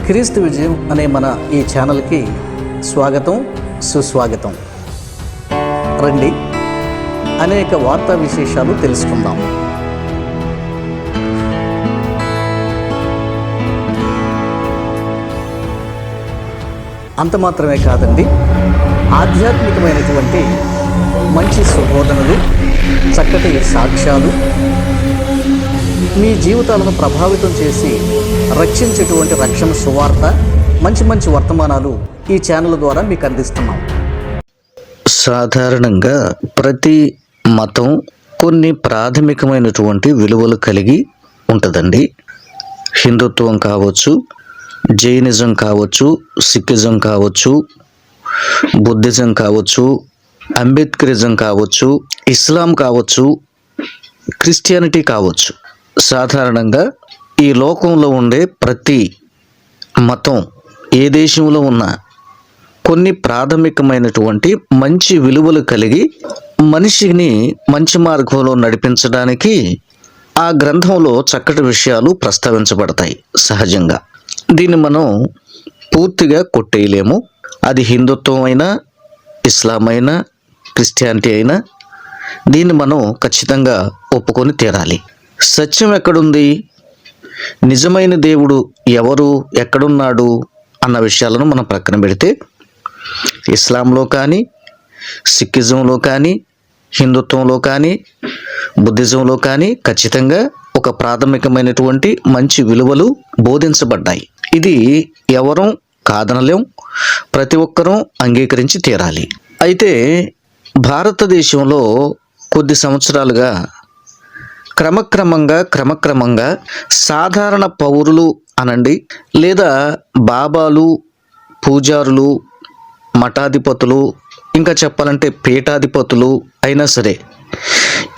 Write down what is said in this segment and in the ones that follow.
క్రీస్తు విజయం అనే మన ఈ ఛానల్కి స్వాగతం, సుస్వాగతం. రండి, అనేక వార్తా విశేషాలు తెలుసుకుందాం. అంత మాత్రమే కాదండి, ఆధ్యాత్మికమైనటువంటి మంచి సుబోధనలు, చక్కటి సాక్ష్యాలు, మీ జీవితాలను ప్రభావితం చేసి రక్షించేటువంటి రక్షణ సువార్త, మంచి వర్తమానాలు ఈ ఛానల్ ద్వారా మీకు అందిస్తున్నాం. సాధారణంగా ప్రతి మతం కొన్ని ప్రాథమికమైనటువంటి విలువలు కలిగి ఉంటుందండి. హిందుత్వం కావచ్చు, జైనిజం కావచ్చు, సిక్కిజం కావచ్చు, బుద్ధిజం కావచ్చు, అంబేద్కరిజం కావచ్చు, ఇస్లాం కావచ్చు, క్రిస్టియానిటీ కావచ్చు. సాధారణంగా ఈ లోకంలో ఉండే ప్రతి మతం ఏ దేశంలో ఉన్నా కొన్ని ప్రాథమికమైనటువంటి మంచి విలువలు కలిగి మనిషిని మంచి మార్గంలో నడిపించడానికి ఆ గ్రంథంలో చక్కటి విషయాలు ప్రస్తావించబడతాయి. సహజంగా దీన్ని మనం పూర్తిగా కొట్టేయలేము. అది హిందుత్వం అయినా, ఇస్లాం అయినా, క్రిస్టియానిటీ అయినా దీన్ని మనం ఖచ్చితంగా ఒప్పుకొని తీరాలి. సత్యం ఎక్కడుంది, నిజమైన దేవుడు ఎవరు, ఎక్కడున్నాడు అన్న విషయాలను మనం ప్రక్కన పెడితే ఇస్లాంలో కానీ, సిక్కిజంలో కానీ, హిందుత్వంలో కానీ, బుద్ధిజంలో కానీ ఖచ్చితంగా ఒక ప్రాథమికమైనటువంటి మంచి విలువలు బోధించబడ్డాయి. ఇది ఎవరూ కాదనలేం, ప్రతి ఒక్కరూ అంగీకరించి తీరాలి. అయితే భారతదేశంలో కొద్ది సంవత్సరాలుగా క్రమక్రమంగా సాధారణ పౌరులు అనండి, లేదా బాబాలు, పూజారులు, మఠాధిపతులు, ఇంకా చెప్పాలంటే పీఠాధిపతులు అయినా సరే,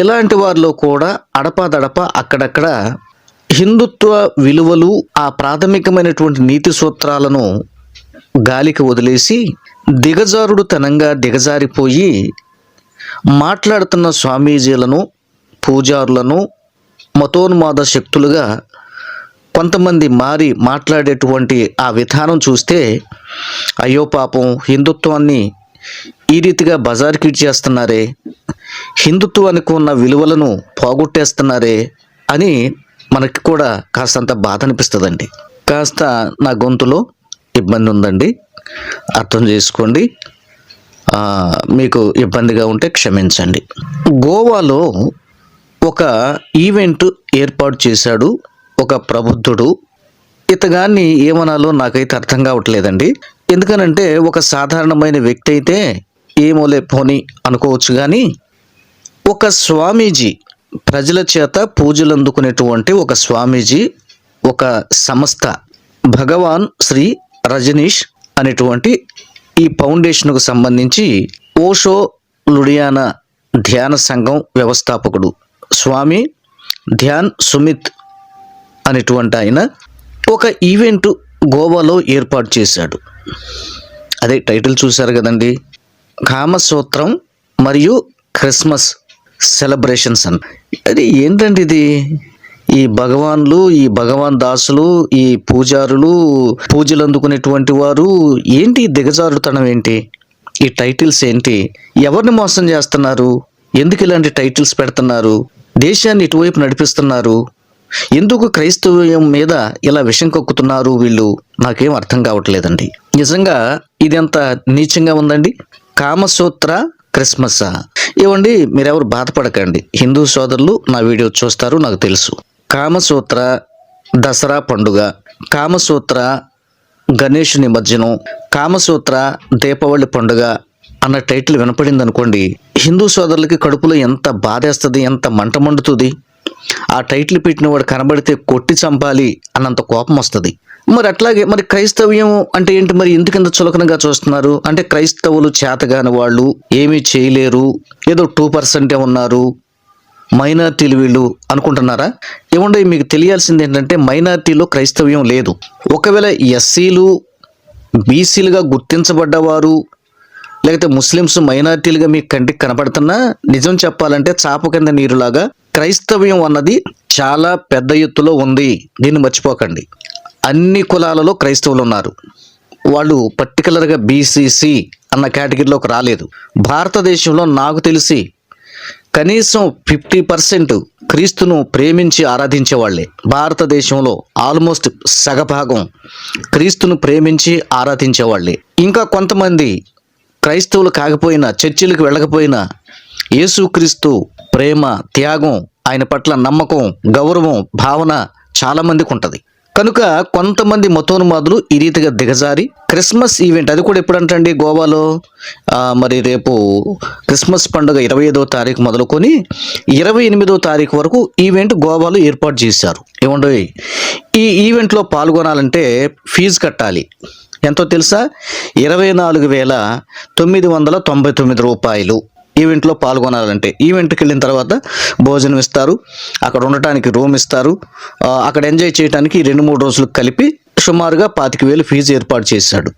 ఇలాంటి వారిలో కూడా అడపాదడప అక్కడక్కడ హిందుత్వ విలువలు, ఆ ప్రాథమికమైనటువంటి నీతి సూత్రాలను గాలికి వదిలేసి దిగజారుడుతనంగా దిగజారిపోయి మాట్లాడుతున్న స్వామీజీలను, పూజారులను మతోన్మాద శక్తులుగా కొంతమంది మారి మాట్లాడేటువంటి ఆ విధానం చూస్తే అయ్యో పాపం, హిందుత్వాన్ని ఈ రీతిగా బజార్కి చేస్తున్నారే, హిందుత్వానికి ఉన్న విలువలను పోగొట్టేస్తున్నారే అని మనకి కూడా కాస్తంత బాధ అనిపిస్తుందండి. కాస్త నా గొంతులో ఇబ్బంది ఉందండి, అర్థం చేసుకోండి. మీకు ఇబ్బందిగా ఉంటే క్షమించండి. గోవాలో ఒక ఈవెంట్ ఏర్పాటు చేశాడు ఒక ప్రబుద్ధుడు. ఇతగాన్ని ఏమనాలో నాకైతే అర్థం కావట్లేదండి. ఎందుకనంటే ఒక సాధారణమైన వ్యక్తి అయితే ఏమోలే పోని అనుకోవచ్చు, కానీ ఒక స్వామీజీ, ప్రజల చేత పూజలు అందుకునేటువంటి ఒక స్వామీజీ, ఒక సంస్థ భగవాన్ శ్రీ రజనీష్ అనేటువంటి ఈ ఫౌండేషన్కు సంబంధించి ఓషో లుడియానా ధ్యాన సంఘం వ్యవస్థాపకుడు స్వామి ధ్యాన్ సుమిత్ అనేటువంటి ఆయన ఒక ఈవెంట్ గోవాలో ఏర్పాటు చేశాడు. అదే టైటిల్ చూశారు కదండి, కామసూత్రం మరియు క్రిస్మస్ సెలబ్రేషన్స్ అని. అది ఏంటండి ఇది? ఈ భగవాన్లు, ఈ భగవాన్ దాసులు, ఈ పూజారులు, పూజలు అందుకునేటువంటి వారు ఏంటి దిగజారుతనం ఏంటి? ఈ టైటిల్స్ ఏంటి? ఎవరిని మోసం చేస్తున్నారు? ఎందుకు ఇలాంటి టైటిల్స్ పెడుతున్నారు? దేశాన్ని ఇటువైపు నడిపిస్తున్నారు? ఎందుకు క్రైస్తవ్యం మీద ఇలా విషం కక్కుతున్నారు వీళ్ళు? నాకేం అర్థం కావట్లేదండి. నిజంగా ఇది ఎంత నీచంగా ఉందండి. కామసూత్ర క్రిస్మస్ ఏమండి, మీరెవరు బాధపడకండి. హిందూ సోదరులు నా వీడియో చూస్తారు, నాకు తెలుసు. కామసూత్ర దసరా పండుగ, కామసూత్ర గణేష్ నిమజ్జనం, కామసూత్ర దీపావళి పండుగ అన్న టైటిల్ వినపడింది అనుకోండి, హిందూ సోదరులకి కడుపులో ఎంత బాధేస్తుంది, ఎంత మంట మండుతుంది. ఆ టైటిల్ పెట్టిన వాడు కనబడితే కొట్టి చంపాలి అన్నంత కోపం వస్తుంది. మరి అట్లాగే మరి క్రైస్తవ్యం అంటే ఏంటి? మరి ఎందుకు ఇంత చులకనగా చూస్తున్నారు? అంటే క్రైస్తవులు చేతగాని వాళ్ళు, ఏమీ చేయలేరు, ఏదో 2% ఉన్నారు, మైనార్టీలు వీళ్ళు అనుకుంటున్నారా? ఏమంటే మీకు తెలియాల్సింది ఏంటంటే మైనార్టీలో క్రైస్తవ్యం లేదు. ఒకవేళ ఎస్సీలు, బీసీలుగా గుర్తించబడ్డవారు, లేకపోతే ముస్లిమ్స్ మైనార్టీలుగా మీకు కంటికి కనపడుతున్నా, నిజం చెప్పాలంటే చాప కింద నీరులాగా క్రైస్తవ్యం అన్నది చాలా పెద్ద ఎత్తులో ఉంది. దీన్ని మర్చిపోకండి. అన్ని కులాలలో క్రైస్తవులు ఉన్నారు. వాళ్ళు పర్టికులర్గా బీసీసీ అన్న కేటగిరీలోకి రాలేదు. భారతదేశంలో నాకు తెలిసి కనీసం 50% క్రీస్తును ప్రేమించి ఆరాధించే వాళ్ళే. భారతదేశంలో ఆల్మోస్ట్ సగభాగం క్రీస్తును ప్రేమించి ఆరాధించే వాళ్ళే. ఇంకా కొంతమంది క్రైస్తవులు కాకపోయినా, చర్చిలకు వెళ్ళకపోయినా యేసుక్రీస్తు ప్రేమ, త్యాగం, ఆయన పట్ల నమ్మకం, గౌరవం, భావన చాలామందికి ఉంటుంది. కనుక కొంతమంది మతోన్మాదులు ఈ రీతిగా దిగజారి క్రిస్మస్ ఈవెంట్, అది కూడా ఎప్పుడంటండి గోవాలో మరి రేపు క్రిస్మస్ పండుగ 25వ తారీఖు మొదలుకొని 28వ తారీఖు వరకు ఈవెంట్ గోవాలో ఏర్పాటు చేశారు. ఏమండోయ్, ఈ ఈవెంట్లో పాల్గొనాలంటే ఫీజు కట్టాలి. ఎంతో తెలుసా? 24,999 రూపాయలు. ఈవెంట్లో పాల్గొనాలంటే. ఈవెంట్కి వెళ్ళిన తర్వాత భోజనం ఇస్తారు, అక్కడ ఉండటానికి రూమ్ ఇస్తారు, అక్కడ ఎంజాయ్ చేయడానికి 2-3 రోజులు కలిపి సుమారుగా 25,000 ఫీజు ఏర్పాటు చేశాడు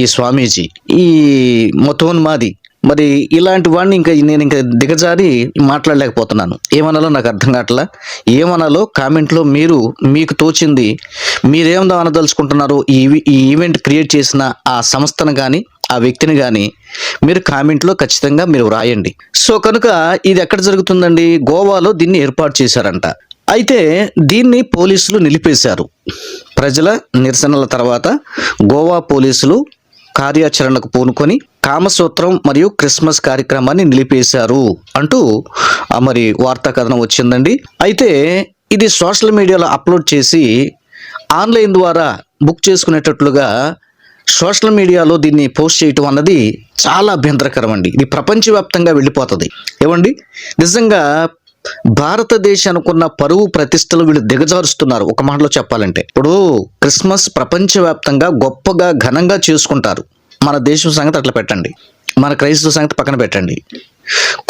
ఈ స్వామీజీ, ఈ మతోన్మాది. మరి ఇలాంటి వాడిని నేను దిగజారి మాట్లాడలేకపోతున్నాను. ఏమనాలో నాకు అర్థం కావట్లా. ఏమనాలో కామెంట్లో మీకు తోచింది మీరేమో అనదలుచుకుంటున్నారో ఈ ఈవెంట్ క్రియేట్ చేసిన ఆ సంస్థను కానీ ఆ వ్యక్తిని కానీ మీరు కామెంట్లో ఖచ్చితంగా మీరు వ్రాయండి. సో కనుక ఇది ఎక్కడ జరుగుతుందండి? గోవాలో దీన్ని ఏర్పాటు చేశారంట. అయితే దీన్ని పోలీసులు నిలిపేశారు. ప్రజల నిరసనల తర్వాత గోవా పోలీసులు కార్యాచరణకు పూనుకొని కామసూత్రం మరియు క్రిస్మస్ కార్యక్రమాన్ని నిలిపేశారు అంటూ మరి వార్తా కథనం వచ్చిందండి. అయితే ఇది సోషల్ మీడియాలో అప్లోడ్ చేసి ఆన్లైన్ ద్వారా బుక్ చేసుకునేటట్లుగా సోషల్ మీడియాలో దీన్ని పోస్ట్ చేయటం అన్నది చాలా అభ్యంతరకరం అండి. ఇది ప్రపంచవ్యాప్తంగా వెళ్ళిపోతుంది. ఏమండి, నిజంగా భారతదేశానికి ఉన్న పరువు ప్రతిష్టలు వీళ్ళు దిగజారుస్తున్నారు. ఒక మాటలో చెప్పాలంటే ఇప్పుడు క్రిస్మస్ ప్రపంచవ్యాప్తంగా గొప్పగా ఘనంగా చేసుకుంటారు. మన దేశం సంగతి అట్లా పెట్టండి, మన క్రైస్తవ సంగతి పక్కన పెట్టండి.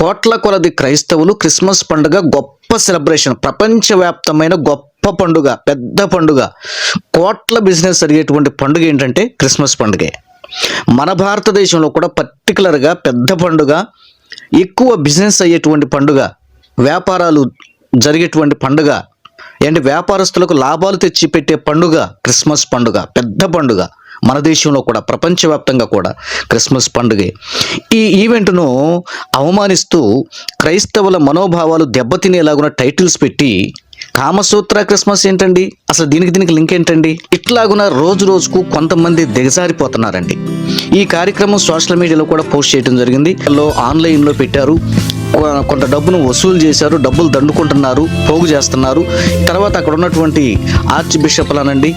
కోట్ల కొలది క్రైస్తవులు క్రిస్మస్ పండుగ గొప్ప సెలబ్రేషన్, ప్రపంచవ్యాప్తమైన గొప్ప పండుగ, పెద్ద పండుగ, కోట్ల బిజినెస్ జరిగేటువంటి పండుగ ఏంటంటే క్రిస్మస్ పండుగే. మన భారతదేశంలో కూడా పర్టికులర్గా పెద్ద పండుగ, ఎక్కువ బిజినెస్ అయ్యేటువంటి పండుగ, వ్యాపారాలు జరిగేటువంటి పండుగ, ఏంటి వ్యాపారస్తులకు లాభాలు తెచ్చిపెట్టే పండుగ క్రిస్మస్ పండుగ, పెద్ద పండుగ. మన దేశంలో కూడా ప్రపంచవ్యాప్తంగా కూడా క్రిస్మస్ పండుగే. ఈ ఈవెంట్ను అవమానిస్తూ క్రైస్తవుల మనోభావాలు దెబ్బతినేలాగున టైటిల్స్ పెట్టి కామసూత్ర క్రిస్మస్ ఏంటండి, అసలు దీనికి లింక్ ఏంటండి, ఇట్లాగున రోజు రోజుకు కొంతమంది దిగజారిపోతున్నారండి. ఈ కార్యక్రమం సోషల్ మీడియాలో కూడా పోస్ట్ చేయడం జరిగింది. ఆన్లైన్లో పెట్టారు, కొంత డబ్బును వసూలు చేశారు, డబ్బులు దండుకుంటున్నారు, పోగు చేస్తున్నారు. తర్వాత అక్కడ ఉన్నటువంటి ఆర్చ్ బిషప్లనండి,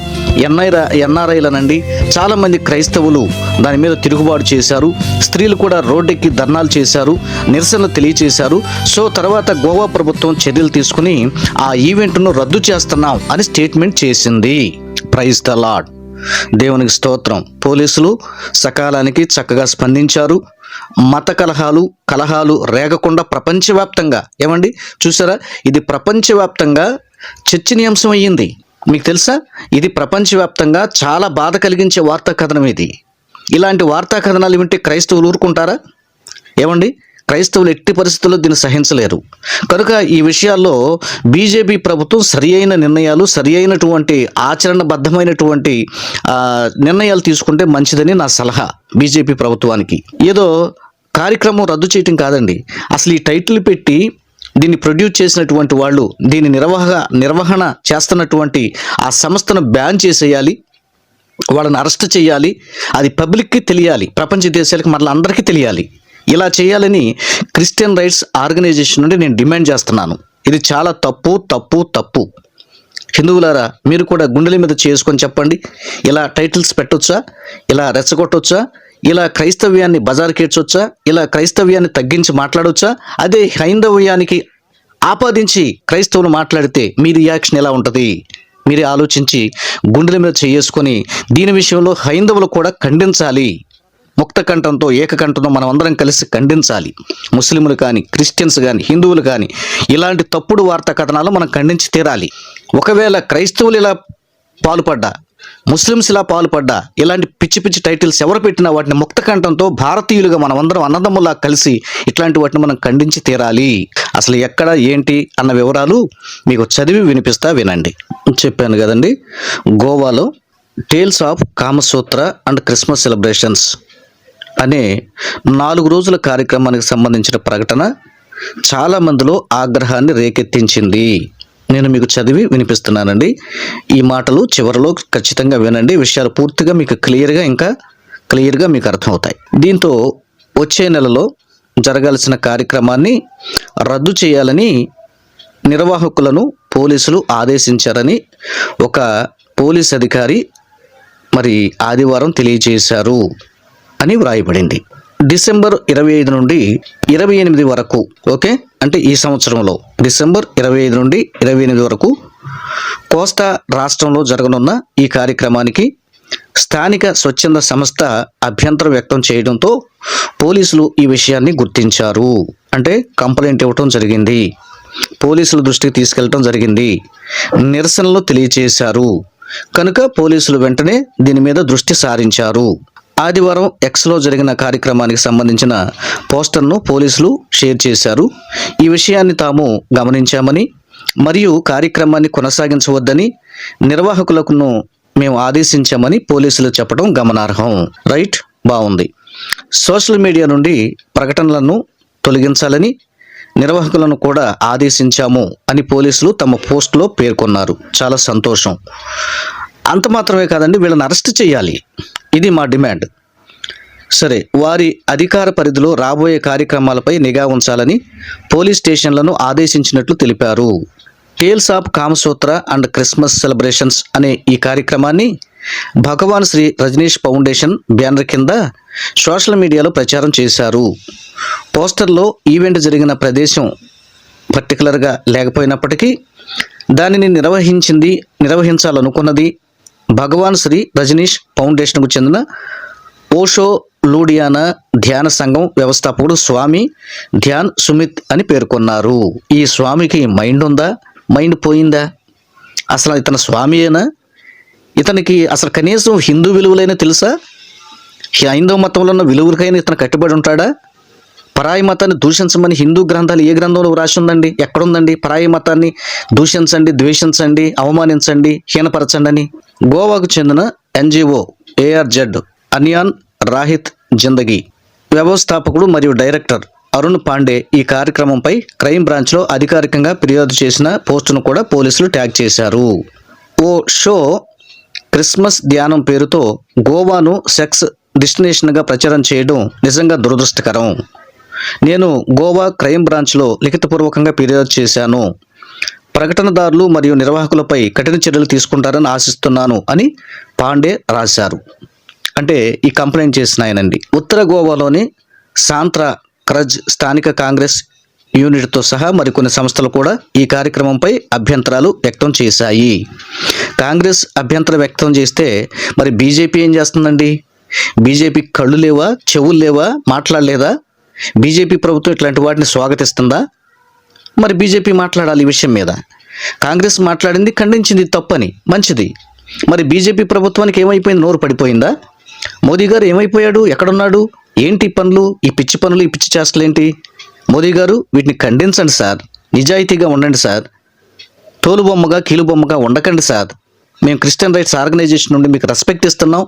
ఎన్ఆర్ఐలనండి, చాలామంది క్రైస్తవులు దాని మీద తిరుగుబాటు చేశారు. స్త్రీలు కూడా రోడ్డెక్కి ధర్నాలు చేశారు, నిరసనలు తెలియచేశారు. సో తర్వాత గోవా ప్రభుత్వం చర్యలు తీసుకుని ఆ ఈవెంట్ను రద్దు చేస్తున్నాం అని స్టేట్మెంట్ చేసింది. ప్రైజ్ ద లార్డ్, దేవునికి స్తోత్రం. పోలీసులు సకాలానికి చక్కగా స్పందించారు. మత కలహాలు రేగకుండా ప్రపంచవ్యాప్తంగా, ఏమండి చూసారా, ఇది ప్రపంచవ్యాప్తంగా చర్చనీయాంశం అయ్యింది. మీకు తెలుసా, ఇది ప్రపంచవ్యాప్తంగా చాలా బాధ కలిగించే వార్తా కథనం ఇది. ఇలాంటి వార్తా కథనాలు వింటే క్రైస్తవులు ఊరుకుంటారా? ఏమండి, క్రైస్తవులు ఎట్టి పరిస్థితుల్లో దీన్ని సహించలేరు. కనుక ఈ విషయాల్లో బీజేపీ ప్రభుత్వం సరి అయిన నిర్ణయాలు, సరి అయినటువంటి ఆచరణబద్ధమైనటువంటి నిర్ణయాలు తీసుకుంటే మంచిదని నా సలహా బీజేపీ ప్రభుత్వానికి. ఏదో కార్యక్రమం రద్దు చేయటం కాదండి, అసలు ఈ టైటిల్ పెట్టి దీన్ని ప్రొడ్యూస్ చేసినటువంటి వాళ్ళు, దీన్ని నిర్వహణ చేస్తున్నటువంటి ఆ సంస్థను బ్యాన్ చేసేయాలి, వాళ్ళని అరెస్ట్ చేయాలి. అది పబ్లిక్కి తెలియాలి, ప్రపంచ దేశాలకు మరలా అందరికీ తెలియాలి. ఇలా చేయాలని క్రిస్టియన్ రైట్స్ ఆర్గనైజేషన్ నుండి నేను డిమాండ్ చేస్తున్నాను. ఇది చాలా తప్పు. హిందువులారా, మీరు కూడా గుండెల మీద చేసుకొని చెప్పండి, ఇలా టైటిల్స్ పెట్టొచ్చా, ఇలా రెచ్చగొట్టొచ్చా, ఇలా క్రైస్తవ్యాన్ని బజారుకేడ్చొచ్చా, ఇలా క్రైస్తవ్యాన్ని తగ్గించి మాట్లాడొచ్చా? అదే హైందవ్యానికి ఆపాదించి క్రైస్తవులు మాట్లాడితే మీ రియాక్షన్ ఎలా ఉంటుంది? మీరే ఆలోచించి గుండెల మీద చేసుకొని దీని విషయంలో హైందవులు కూడా ఖండించాలి. ముక్త కంఠంతో, ఏకకంఠంతో మనం అందరం కలిసి ఖండించాలి. ముస్లింలు కానీ, క్రిస్టియన్స్ కానీ, హిందువులు కానీ ఇలాంటి తప్పుడు వార్తా కథనాలు మనం ఖండించి తీరాలి. ఒకవేళ క్రైస్తవులు ఇలా పాల్పడ్డా ముస్లిమ్స్ ఇలా పాల్పడ్డా, ఇలాంటి పిచ్చి పిచ్చి టైటిల్స్ ఎవరు పెట్టినా వాటిని ముక్త కంఠంతో భారతీయులుగా మనమందరం అన్నదమ్ములా కలిసి ఇట్లాంటి వాటిని మనం ఖండించి తీరాలి. అసలు ఎక్కడ ఏంటి అన్న వివరాలు మీకు చదివి వినిపిస్తా, వినండి. చెప్పాను కదండి, గోవాలో tales of Kamasutra and Christmas celebrations అనే 4 రోజుల కార్యక్రమానికి సంబంధించిన ప్రకటన చాలా మందిలో ఆగ్రహాన్ని రేకెత్తించింది. నేను మీకు చదివి వినిపిస్తున్నానండి. ఈ మాటలు చివరిలో ఖచ్చితంగా వినండి. విషయాలు పూర్తిగా మీకు క్లియర్గా మీకు అర్థమవుతాయి. దీంతో వచ్చే నెలలో జరగాల్సిన కార్యక్రమాన్ని రద్దు చేయాలని నిర్వాహకులను పోలీసులు ఆదేశించారని ఒక పోలీస్ అధికారి మరి ఆదివారం తెలియజేశారు అని వ్రాయబడింది. డిసెంబర్ 25 నుండి 28 వరకు, ఓకే, అంటే ఈ సంవత్సరంలో డిసెంబర్ 25 నుండి 28 వరకు కోస్టా రాష్ట్రంలో జరగనున్న ఈ కార్యక్రమానికి స్థానిక స్వచ్ఛంద సంస్థ అభ్యంతరం వ్యక్తం చేయడంతో పోలీసులు ఈ విషయాన్ని గుర్తించారు. అంటే కంప్లైంట్ ఇవ్వటం జరిగింది, పోలీసుల దృష్టికి తీసుకెళ్ళటం జరిగింది, నిరసనలు తెలియజేశారు. కనుక పోలీసులు వెంటనే దీని మీద దృష్టి సారించారు. ఆదివారం ఎక్స్లో జరిగిన కార్యక్రమానికి సంబంధించిన పోస్టర్ను పోలీసులు షేర్ చేశారు. ఈ విషయాన్ని తాము గమనించామని మరియు కార్యక్రమాన్ని కొనసాగించవద్దని నిర్వాహకులకు మేము ఆదేశించామని పోలీసులు చెప్పడం గమనార్హం. రైట్, బాగుంది. సోషల్ మీడియా నుండి ప్రకటనలను తొలగించాలని నిర్వాహకులను కూడా ఆదేశించాము అని పోలీసులు తమ పోస్టులో పేర్కొన్నారు. చాలా సంతోషం. అంత మాత్రమే కాదండి, వీళ్ళని అరెస్ట్ చేయాలి, ఇది మా డిమాండ్. సరే, వారి అధికార పరిధిలో రాబోయే కార్యక్రమాలపై నిఘా ఉంచాలని పోలీస్ స్టేషన్లను ఆదేశించినట్లు తెలిపారు. Tales of Kamasutra and Christmas celebrations అనే ఈ కార్యక్రమాన్ని భగవాన్ శ్రీ రజనీష్ ఫౌండేషన్ బ్యానర్ కింద సోషల్ మీడియాలో ప్రచారం చేశారు. పోస్టర్లో ఈవెంట్ జరిగిన ప్రదేశం పర్టికులర్గా లేకపోయినప్పటికీ దానిని నిర్వహించాలనుకున్నది భగవాన్ శ్రీ రజనీష్ ఫౌండేషన్కు చెందిన ఓషో లూడియానా ధ్యాన సంఘం వ్యవస్థాపకుడు స్వామి ధ్యాన్ సుమిత్ అని పేర్కొన్నారు. ఈ స్వామికి మైండ్ ఉందా? మైండ్ పోయిందా? అసలు ఇతను స్వామియేనా? ఇతనికి అసలు కనీసం హిందూ విలువలైనా తెలుసా? హైందవ మతంలో ఉన్న విలువలకైనా ఇతను కట్టుబడి ఉంటాడా? పరాయి మతాన్ని దూషించమని హిందూ గ్రంథాలు ఏ గ్రంథంలో రాసి ఉందండి? ఎక్కడుందండి? పరాయి మతాన్ని దూషించండి, ద్వేషించండి, అవమానించండి, హీనపరచండి అని. గోవాకు చెందిన ఎన్జిఓ ARZ అనియాన్ రాహిత్ జిందగీ వ్యవస్థాపకుడు మరియు డైరెక్టర్ అరుణ్ పాండే ఈ కార్యక్రమంపై క్రైమ్ బ్రాంచ్లో అధికారికంగా ఫిర్యాదు చేసిన పోస్టును కూడా పోలీసులు ట్యాగ్ చేశారు. ఓ షో క్రిస్మస్ ధ్యానం పేరుతో గోవాను సెక్స్ డెస్టినేషన్గా ప్రచారం చేయడం నిజంగా దురదృష్టకరం. నేను గోవా క్రైమ్ బ్రాంచ్లో లిఖితపూర్వకంగా ఫిర్యాదు చేశాను. ప్రకటనదారులు మరియు నిర్వాహకులపై కఠిన చర్యలు తీసుకుంటారని ఆశిస్తున్నాను అని పాండే రాశారు. అంటే ఈ కంప్లైంట్ చేసిన ఆయనండి. ఉత్తర గోవాలోని సాంత్రా క్రజ్ స్థానిక కాంగ్రెస్ యూనిట్తో సహా మరికొన్ని సంస్థలు కూడా ఈ కార్యక్రమంపై అభ్యంతరాలు వ్యక్తం చేశాయి. కాంగ్రెస్ అభ్యంతరం వ్యక్తం చేస్తే మరి బీజేపీ ఏం చేస్తుందండి? బీజేపీ కళ్ళు లేవా, చెవులు లేవా, మాట్లాడలేదా? బీజేపీ ప్రభుత్వం ఇట్లాంటి వాటిని స్వాగతిస్తుందా? మరి బీజేపీ మాట్లాడాలి ఈ విషయం మీద. కాంగ్రెస్ మాట్లాడింది, ఖండించింది, తప్పని, మంచిది. మరి బీజేపీ ప్రభుత్వానికి ఏమైపోయింది? నోరు పడిపోయిందా? మోదీ గారు ఏమైపోయాడు? ఎక్కడున్నాడు? ఏంటి పనులు, ఈ పిచ్చి పనులు, ఈ పిచ్చి చేష్టలేంటి? మోదీ గారు వీటిని ఖండించండి సార్, నిజాయితీగా ఉండండి సార్, తోలుబొమ్మగా కీలుబొమ్మగా ఉండకండి సార్. మేము క్రిస్టియన్ రైట్స్ ఆర్గనైజేషన్ నుండి మీకు రెస్పెక్ట్ ఇస్తున్నాం,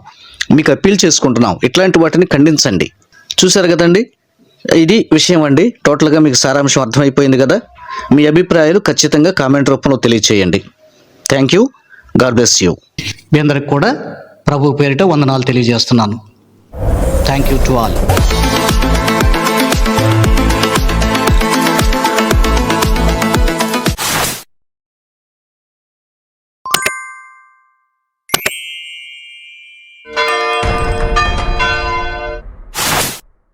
మీకు అప్పీల్ చేసుకుంటున్నాం, ఇట్లాంటి వాటిని ఖండించండి. చూశారు కదండి, ఇది విషయం అండి. టోటల్గా మీకు సారాంశం అర్థమైపోయింది కదా. మీ అభిప్రాయాలు ఖచ్చితంగా కామెంట్ రూపంలో తెలియచేయండి. Thank you, God bless you. మీ అందరికి కూడా ప్రభు పేరిట వందనాలు తెలియజేస్తున్నాను. Thank you to all.